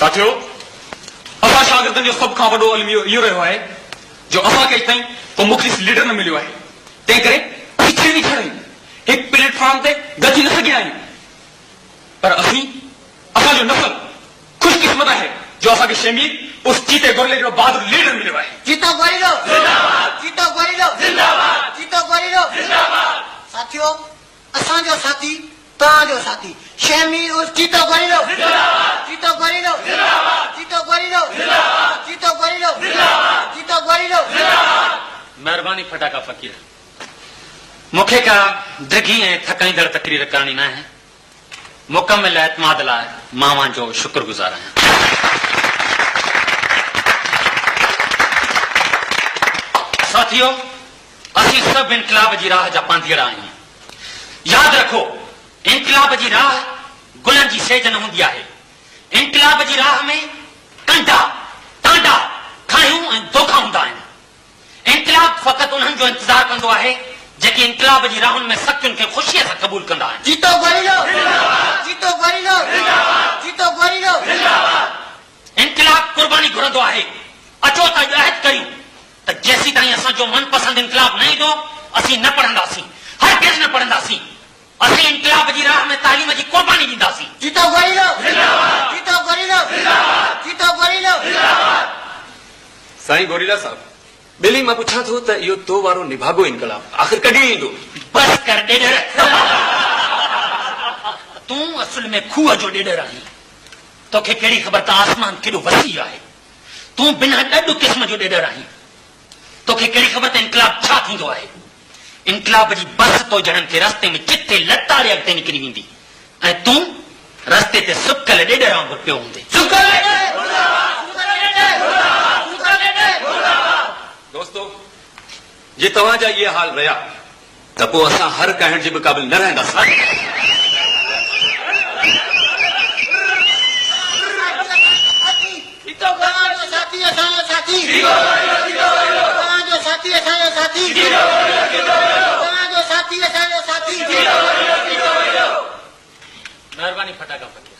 साथियों, असां शागिर्दनि जो सभ खां वॾो इल्मु इहो रहियो आहे जो असांखे ताईं को मुख़लिस लीडर न मिलियो आहे। तंहिं करे पिछड़ी बि खणी हिकु प्लेटफॉर्म ते गॾिजी न सघिया आहियूं। पर असांजो नस्ल ख़ुशकिस्मत आहे जो असांखे शमीर उस चीते गोरिल्ले जो बहादुर लीडर मिलियो आहे। चीतो गोरिल्लो जिंदाबाद, चीतो गोरिल्लो जिंदाबाद, चीतो गोरिल्लो जिंदाबाद। साथियों, असांजो साथी तव्हांजो साथी शमीर उस चीतो गोरिल्लो जिंदाबाद, चीतो गोरिल्लो जिंदाबाद, चीतो गोरिल्लो जिंदाबाद, चीतो गोरिल्लो जिंदाबाद, चीतो गोरिल्लो जिंदाबाद। मेहरबानी फटाका फ़कीर, मूंखे का ड्रिघी ऐं थकाईंदड़ तकरीर करणी न आहे। मुकम्मल एतमाद लाइ मां जो शुक्रगुज़ार आहियां। साथियों, असीं सभु इनकलाब जी राह जा पांधीड़ आहियूं। यादि रखो, इनकलाब जी राह गुलनि जी सेज न हूंदी आहे। इनकलाब जी राह में कंडा, टांडा, खायूं ऐं धोखा हूंदा आहिनि। इनकलाब फ़क़ति उन्हनि जो इंतज़ारु कंदो आहे जेके इनकलाब जी राहुनि में सख़्तियुनि खे ख़ुशीअ सां क़बूल कंदा आहिनि। चीतो गोरिल्लो जिंदाबाद, चीतो गोरिल्लो जिंदाबाद, चीतो गोरिल्लो जिंदाबाद। इनकलाब कुर्बानी घुरंदो आहे। अचो त अहद करियूं त जेसीं ताईं असांजो मनपसंद इनकलाब न ईंदो असीं न पढ़ंदासीं, हरगिज़ न पढ़ंदासीं। असीं इनकलाब जी राह में तालीम जी कुर्बानी ॾींदासीं। चीतो गोरिल्लो जिंदाबाद, चीतो गोरिल्लो जिंदाबाद, चीतो गोरिल्लो जिंदाबाद। साईं गोरिल्ला साहब, ॿिली मां पुछां थो त इहो तो वारो निभागो इनकलाब आख़िर कॾहिं ईंदो? बस कर ॾेढर। तूं असुल में खूह जो ॾेढर आहीं। तोखे कहिड़ी ख़बर त आसमान केॾो वसी आहे। तूं बिना ॾॾ क़िस्म जो ॾेढर आहीं। तोखे कहिड़ी ख़बर त इनकलाब छा थींदो आहे। इनकलाब जी बस तो ॼणनि खे रस्ते में चिथे लताड़े अॻिते निकिरी वेंदी ऐं तूं रस्ते ते सुकल ॾेढर वांगुरु पियो हूंदे। दोस्तों, जे तव्हांजा इहे हाल रहिया त पोइ असां हर कहण जे बि क़ाबिल न रहंदासीं। तव्हांजो साथी असांजो साथी, तव्हांजो साथी असांजो साथी, तव्हांजो साथी असांजो साथी। मेहरबानी फटाका फ़कीर।